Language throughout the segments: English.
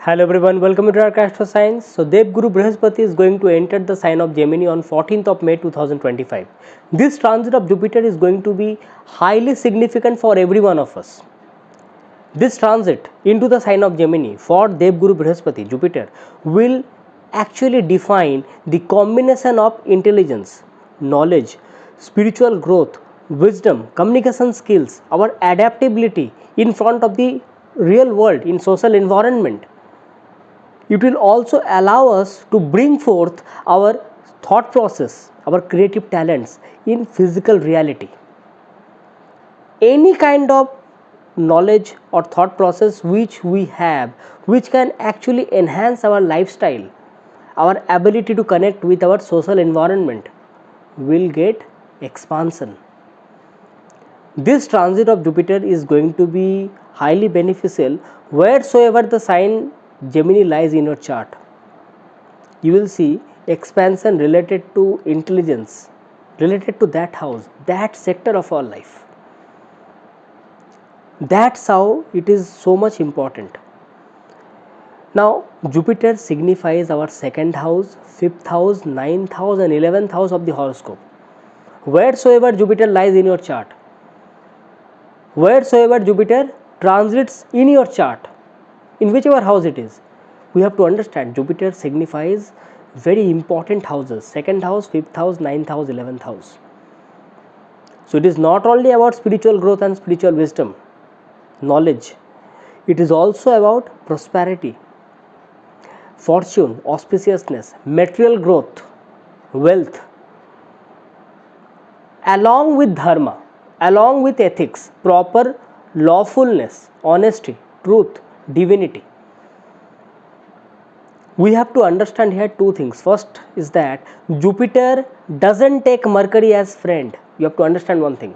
Hello everyone, welcome to Arka Astro Science. So Dev Guru Brihaspati is going to enter the sign of Gemini on 14th of May 2025. This transit of Jupiter is going to be highly significant for every one of us. This transit into the sign of Gemini for Dev Guru Brihaspati, Jupiter, will actually define the combination of intelligence, knowledge, spiritual growth, wisdom, communication skills, our adaptability in front of the real world in social environment. It will also allow us to bring forth our thought process, our creative talents in physical reality. Any kind of knowledge or thought process which we have, which can actually enhance our lifestyle, our ability to connect with our social environment, will get expansion. This transit of Jupiter is going to be highly beneficial wheresoever the sign Gemini lies in your chart. You will see expansion related to intelligence, related to that house, that sector of our life. That's how it is so much important. Now, Jupiter signifies our second house, fifth house, ninth house, and 11th house of the horoscope. Wheresoever Jupiter lies in your chart, wheresoever Jupiter transits in your chart, in whichever house it is, we have to understand Jupiter signifies very important houses: second house, fifth house, ninth house, 11th house. So it is not only about spiritual growth and spiritual wisdom, knowledge, it is also about prosperity, fortune, auspiciousness, material growth, wealth, along with dharma, along with ethics, proper lawfulness, honesty, truth, divinity. We have to understand here two things. First is that Jupiter doesn't take Mercury as friend. You have to understand one thing.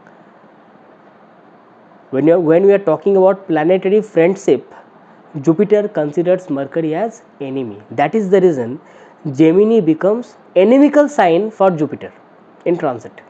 When we are talking about planetary friendship, Jupiter considers Mercury as enemy. That is the reason Gemini becomes inimical sign for Jupiter in transit.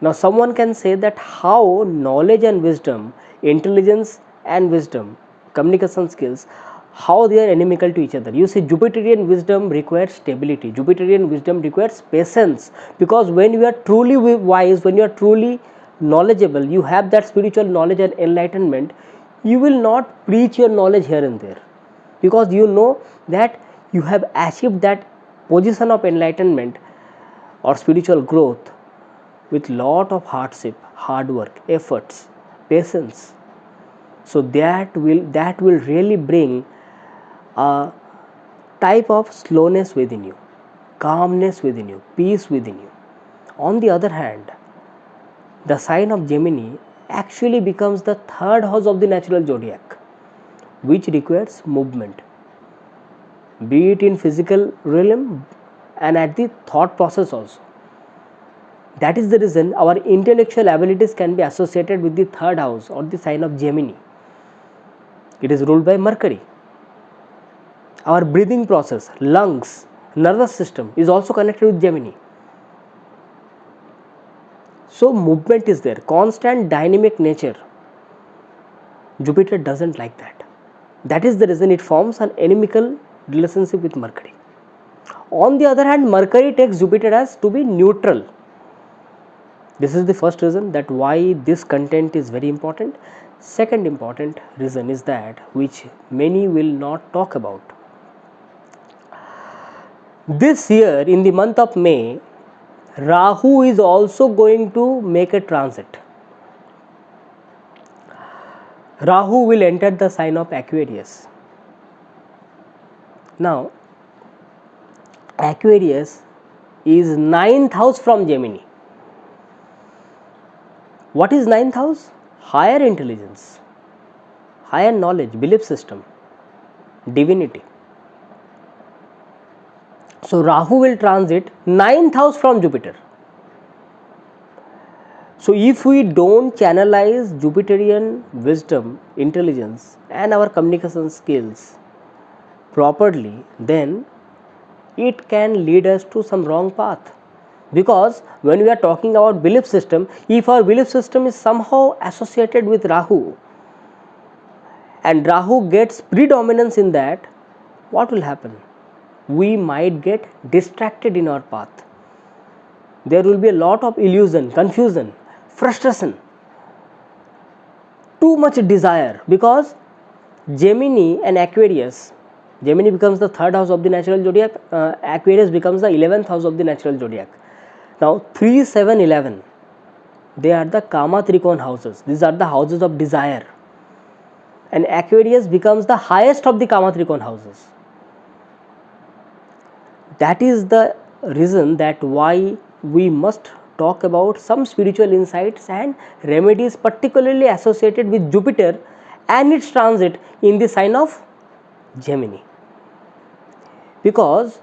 Now someone can say that how knowledge and wisdom, intelligence and wisdom, communication skills, how they are inimical to each other. You see, Jupiterian wisdom requires stability, Jupiterian wisdom requires patience, because when you are truly wise, when you are truly knowledgeable, you have that spiritual knowledge and enlightenment, you will not preach your knowledge here and there, because you know that you have achieved that position of enlightenment or spiritual growth with lot of hardship, hard work, efforts, patience. So that will really bring a type of slowness within you, calmness within you, peace within you. On the other hand, the sign of Gemini actually becomes the third house of the natural zodiac, which requires movement, be it in physical realm and at the thought process also. That is the reason our intellectual abilities can be associated with the third house or the sign of Gemini. It is ruled by Mercury. Our breathing process, lungs, nervous system is also connected with Gemini. So movement is there, constant dynamic nature. Jupiter doesn't like that. That is the reason it forms an inimical relationship with Mercury. On the other hand, Mercury takes Jupiter as to be neutral. This is the first reason that why this content is very important. Second important reason is that which many will not talk about. This year in the month of May, Rahu is also going to make a transit. Rahu will enter the sign of Aquarius. Now, Aquarius is 9th house from Gemini. What is 9th house? Higher intelligence, higher knowledge, belief system, divinity. So Rahu will transit 9th house from Jupiter. So if we don't channelize Jupiterian wisdom, intelligence and our communication skills properly, then it can lead us to some wrong path. Because when we are talking about belief system, if our belief system is somehow associated with Rahu, and Rahu gets predominance in that, what will happen? We might get distracted in our path. There will be a lot of illusion, confusion, frustration, too much desire, because Gemini and Aquarius, Gemini becomes the 3rd house of the natural zodiac, Aquarius becomes the 11th house of the natural zodiac. Now 3, 7, 11, they are the Kama Trikon houses. These are the houses of desire, and Aquarius becomes the highest of the Kama Trikon houses. That is the reason that why we must talk about some spiritual insights and remedies particularly associated with Jupiter and its transit in the sign of Gemini. Because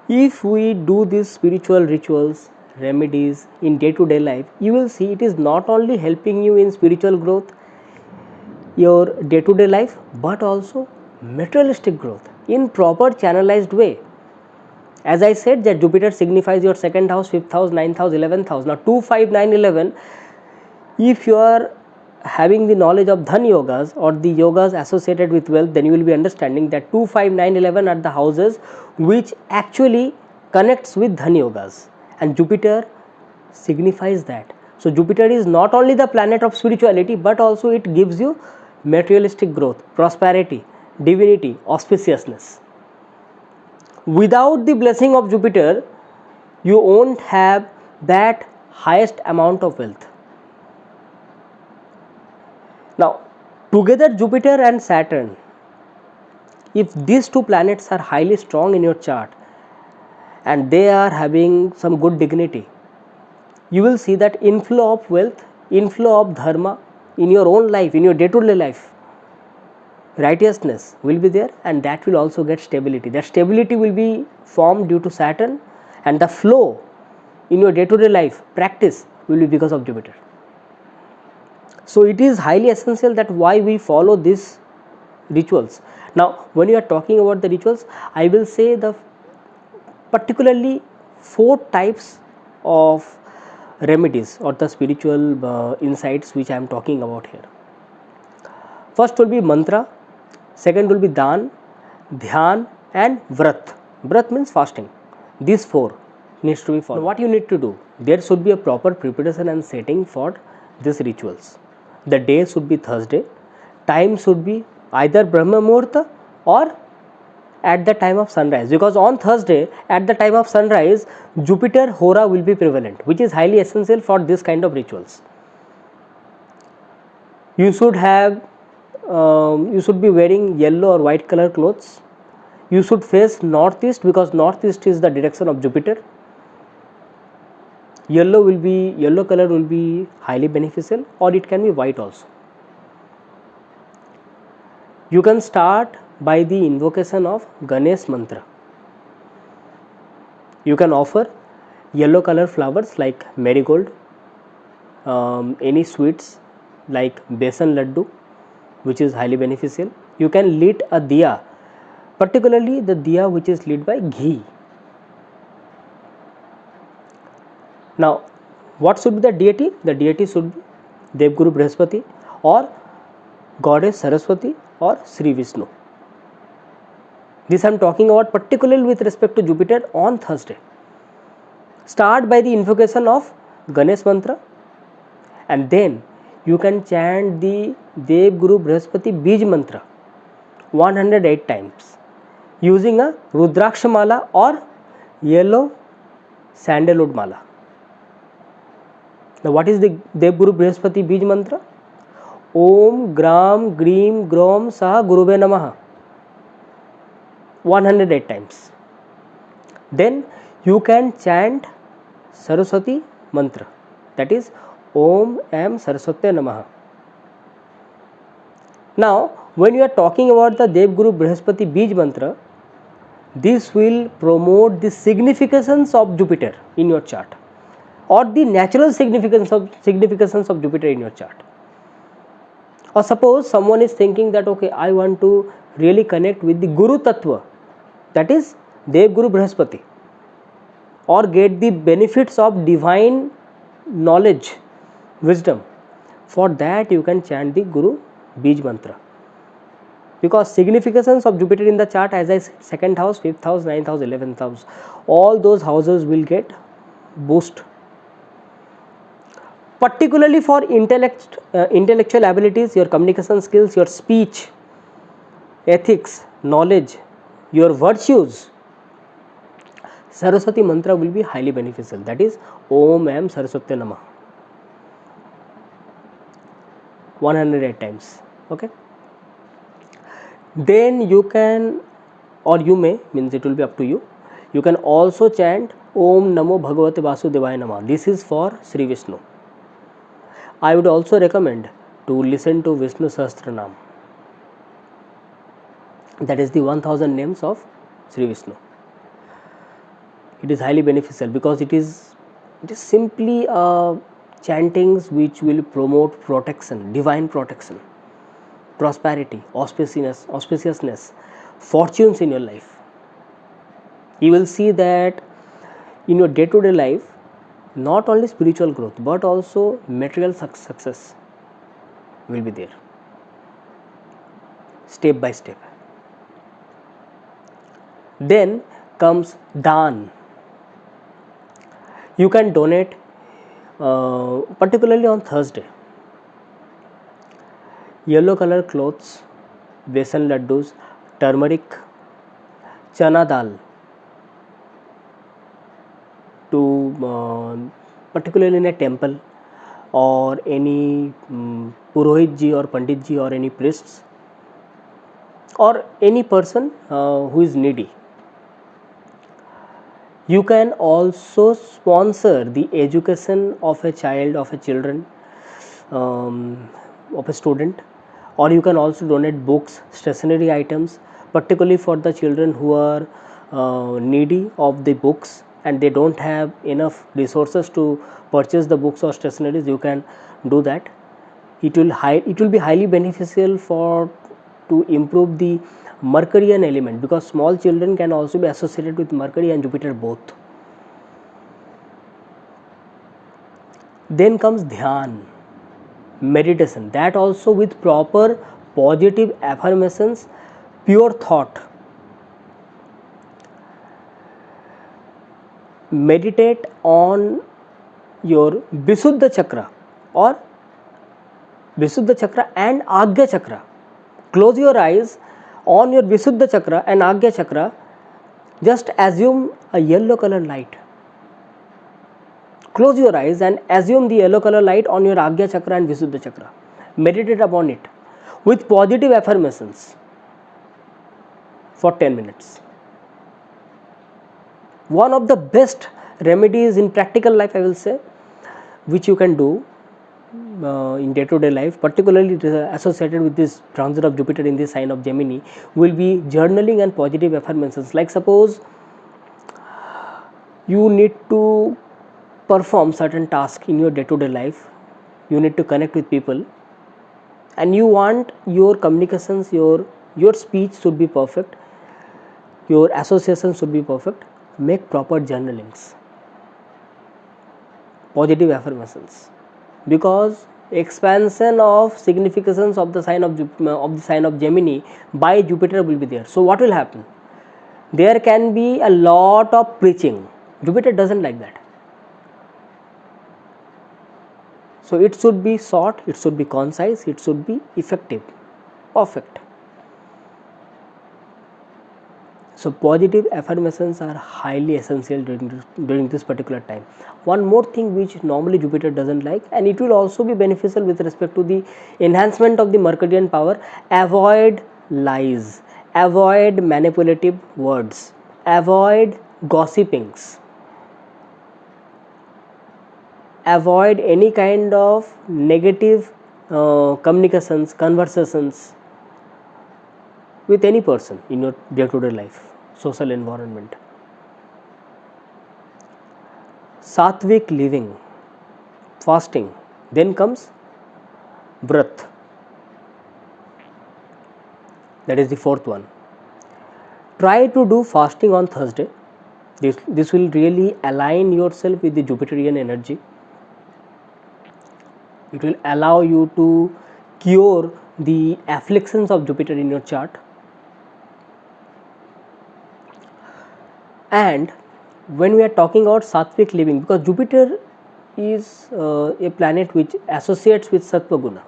if we do these spiritual rituals, remedies in day-to-day life, you will see it is not only helping you in spiritual growth, your day-to-day life, but also materialistic growth in proper channelized way. As I said that Jupiter signifies your 2nd house, 5th house, 9th house, 11th house. Now 2, 5, 9, 11, if you are having the knowledge of Dhan yogas or the yogas associated with wealth, then you will be understanding that 2, 5, 9, 11 are the houses which actually connects with Dhan yogas, and Jupiter signifies that. So Jupiter is not only the planet of spirituality, but also it gives you materialistic growth, prosperity, divinity, auspiciousness. Without the blessing of Jupiter, you won't have that highest amount of wealth. Now, together Jupiter and Saturn, if these two planets are highly strong in your chart and they are having some good dignity, you will see that inflow of wealth, inflow of dharma in your own life, in your day-to-day life, righteousness will be there, and that will also get stability. That stability will be formed due to Saturn, and the flow in your day-to-day life practice will be because of Jupiter. So it is highly essential that why we follow these rituals. Now when you are talking about the rituals, I will say the particularly 4 types of remedies or the spiritual insights which I am talking about here. First will be mantra, second will be dan, dhyan and vrat. Vrat means fasting. These 4 needs to be followed. Now, what you need to do? There should be a proper preparation and setting for these rituals. The day should be Thursday, time should be either Brahma Muhurta or at the time of sunrise, because on Thursday at the time of sunrise Jupiter Hora will be prevalent, which is highly essential for this kind of rituals. You should have you should be wearing yellow or white color clothes. You should face northeast, because northeast is the direction of Jupiter. Yellow color will be highly beneficial, or it can be white also. You can start by the invocation of Ganesh mantra. You can offer yellow color flowers like marigold, any sweets like besan laddu, which is highly beneficial. You can lit a diya, particularly the diya which is lit by ghee. Now what should be the deity? The deity should be Devguru Brihaspati or Goddess Saraswati or Sri Vishnu. This I am talking about particularly with respect to Jupiter on Thursday. Start by the invocation of Ganesh mantra, and then you can chant the Devguru Brihaspati Beej mantra 108 times using a Rudraksha mala or yellow sandalwood mala. Now what is the Devguru Brihaspati Beej mantra? Om Graum Greem Graum Saha Gurave Namah 108 times. Then you can chant Saraswati mantra, that is Om Am Saraswate Namah. Now when you are talking about the Devguru Brihaspati Beej mantra, this will promote the significance of Jupiter in your chart, or the natural significance of Jupiter in your chart. Or suppose someone is thinking that okay, I want to really connect with the Guru Tattva, that is Devguru Brihaspati, or get the benefits of divine knowledge, wisdom. For that you can chant the Guru Beej mantra. because significance of Jupiter in the chart, as I said, second house, fifth house, ninth house, 11th house, all those houses will get boost, particularly for intellectual abilities, your communication skills, your speech, ethics, knowledge, your virtues. Saraswati mantra will be highly beneficial, that is Om Am Saraswati Namah 108 times. Okay, then you can, or you may, means it will be up to you, you can also chant Om Namo Bhagavate Vasudevaya Namah. This is for Sri Vishnu. I would also recommend to listen to Vishnu Sahasranam, that is the 1000 names of Sri Vishnu. It is highly beneficial because it is simply chantings which will promote protection, divine protection, prosperity, auspiciousness, fortunes in your life. You will see that in your day-to-day life, not only spiritual growth but also material success will be there, step by step. Then comes Dan. You can donate, particularly on Thursday, yellow color clothes, besan laddus, turmeric, chana dal to particularly in a temple or any Purohit ji or Pandit ji or any priests or any person who is needy. You can also sponsor the education of a child, of a children, of a student, or you can also donate books, stationery items, particularly for the children who are needy of the books and they don't have enough resources to purchase the books or stationeries. You can do that. It will be highly beneficial to improve the Mercurian element, because small children can also be associated with Mercury and Jupiter both. Then comes Dhyan, meditation, that also with proper positive affirmations, pure thought. Meditate on your Visuddha chakra or Visuddha chakra and Agya chakra. Close your eyes on your Visuddha chakra and Agya chakra. Just assume a yellow color light. Close your eyes and assume the yellow color light on your Agya chakra and Visuddha chakra. Meditate upon it with positive affirmations for 10 minutes. One of the best remedies in practical life, I will say, which you can do in day-to-day life, particularly associated with this transit of Jupiter in the sign of Gemini, will be journaling and positive affirmations. Like suppose you need to perform certain tasks in your day-to-day life, you need to connect with people, and you want your communications, your speech should be perfect, your association should be perfect. Make proper journalings, positive affirmations, because expansion of significance of the sign of Gemini by Jupiter will be there. So what will happen? There can be a lot of preaching. Jupiter doesn't like that. So it should be short, it should be concise, it should be effective, perfect. So positive affirmations are highly essential during this particular time. One more thing which normally Jupiter doesn't like, and it will also be beneficial with respect to the enhancement of the Mercurian power: avoid lies, avoid manipulative words, avoid gossipings, avoid any kind of negative communications, conversations with any person in your day-to-day life, social environment. Sattvic living, fasting. Then comes Vrat, that is the fourth one. Try to do fasting on Thursday. This will really align yourself with the Jupiterian energy. It will allow you to cure the afflictions of Jupiter in your chart. And when we are talking about sattvic living, because Jupiter is a planet which associates with sattva guna,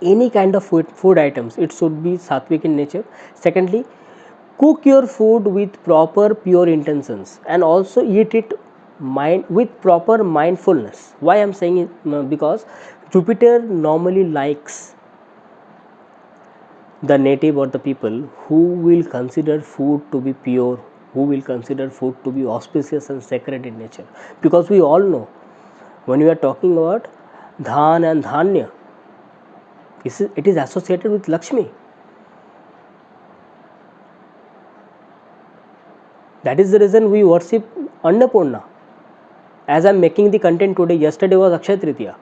any kind of food items, it should be sattvic in nature. Secondly, cook your food with proper pure intentions and also eat it with proper mindfulness. Why I am saying it? Because Jupiter normally likes the native or the people who will consider food to be pure, who will consider food to be auspicious and sacred in nature. Because we all know, when we are talking about dhan and dhanya, it is associated with Lakshmi. That is the reason we worship Annapurna. As I am making the content today, yesterday was Akshaya Tritiya.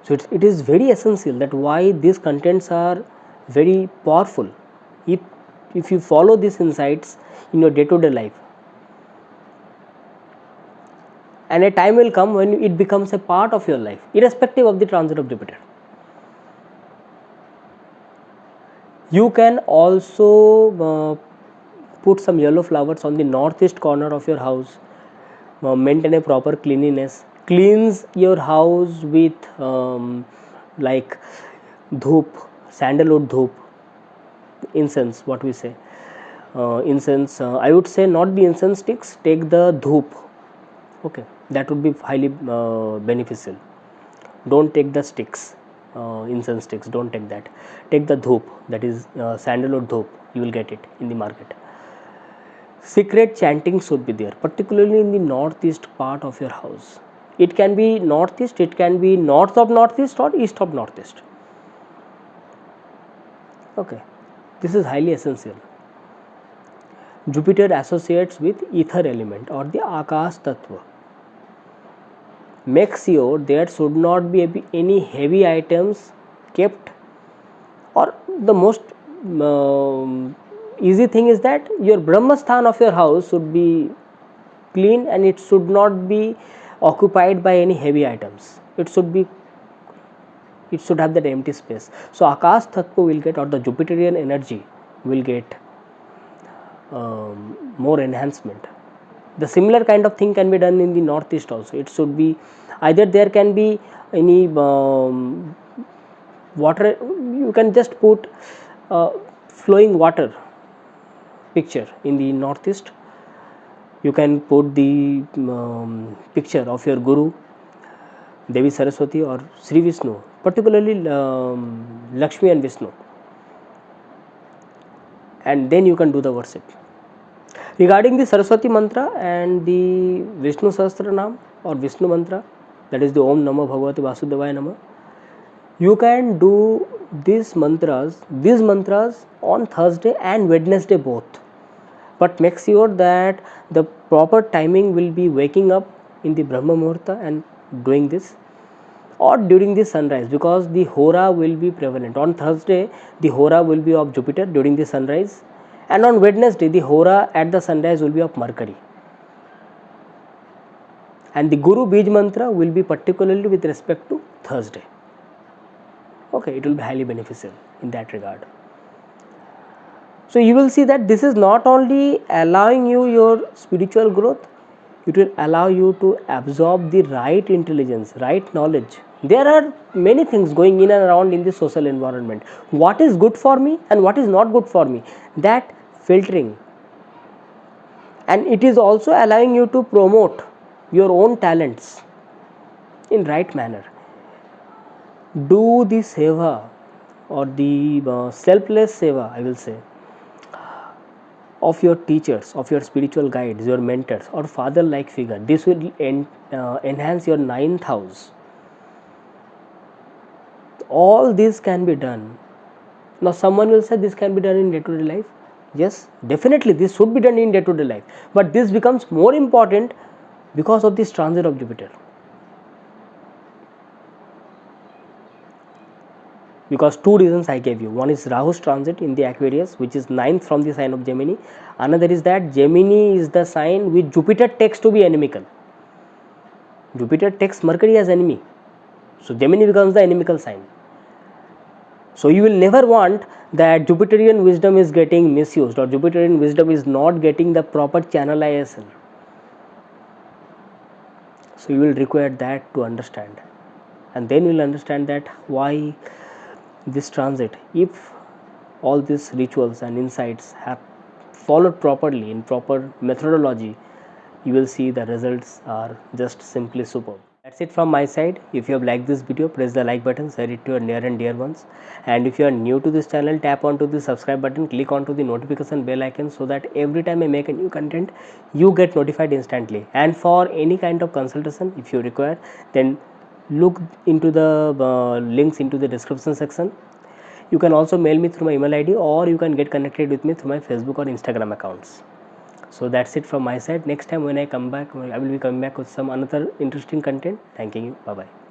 So it is very essential that why these contents are very powerful. If you follow these insights in your day-to-day life, and a time will come when it becomes a part of your life, irrespective of the transit of Jupiter. You can also put some yellow flowers on the northeast corner of your house, maintain a proper cleanliness, cleanse your house with like dhoop, sandalwood dhoop, incense, what we say, incense, I would say not the incense sticks, take the dhoop, okay, that would be highly beneficial. Don't take the sticks, incense sticks, don't take that, take the dhoop, that is sandalwood dhoop, you will get it in the market. Secret chanting should be there, particularly in the northeast part of your house. It can be northeast, it can be north of northeast or east of northeast. Okay, this is highly essential. Jupiter associates with ether element or the Akash Tattva. Make sure there should not be any heavy items kept, or the most easy thing is that your Brahmasthan of your house should be clean and it should not be occupied by any heavy items. It should have that empty space. So Akash Tattva will get, or the Jupiterian energy will get more enhancement. The similar kind of thing can be done in the northeast also. It should be either there can be any water, you can just put flowing water picture in the northeast. You can put the picture of your Guru, Devi Saraswati or Sri Vishnu, particularly Lakshmi and Vishnu, and then you can do the worship. Regarding the Saraswati Mantra and the Vishnu Sahasranam or Vishnu Mantra, that is the Om Namah Bhagavate Vasudevaya Namah, you can do these mantras on Thursday and Wednesday both. But make sure that the proper timing will be waking up in the Brahma Muhurta and doing this, or during the sunrise, because the Hora will be prevalent. On Thursday, the Hora will be of Jupiter during the sunrise, and on Wednesday, the Hora at the sunrise will be of Mercury. And the Guru Beej Mantra will be particularly with respect to Thursday. Okay, it will be highly beneficial in that regard. So you will see that this is not only allowing you your spiritual growth, it will allow you to absorb the right intelligence, right knowledge. There are many things going in and around in the social environment. What is good for me and what is not good for me, that filtering. And it is also allowing you to promote your own talents in right manner. Do the seva or the selfless seva, I will say, of your teachers, of your spiritual guides, your mentors or father-like figure. This will enhance your 9th house. All this can be done. Now someone will say this can be done in day-to-day life. Yes, definitely this should be done in day-to-day life. But this becomes more important because of this transit of Jupiter. Because two reasons I gave you. One is Rahu's transit in the Aquarius, which is 9th from the sign of Gemini. Another is that Gemini is the sign which Jupiter takes to be inimical. Jupiter takes Mercury as enemy. So Gemini becomes the inimical sign. So you will never want that Jupiterian wisdom is getting misused or Jupiterian wisdom is not getting the proper channelization. So you will require that to understand, and then you will understand that why this transit, if all these rituals and insights have followed properly in proper methodology, you will see the results are just simply superb. That's it from my side. If you have liked this video, press the like button, share it to your near and dear ones, and if you are new to this channel, tap onto the subscribe button, click onto the notification bell icon, so that every time I make a new content you get notified instantly. And for any kind of consultation, if you require, then look into the links into the description section. You can also mail me through my email ID, or you can get connected with me through my Facebook or Instagram accounts. So that's it from my side. Next time when I come back, I will be coming back with some another interesting content. Thanking you. Bye bye.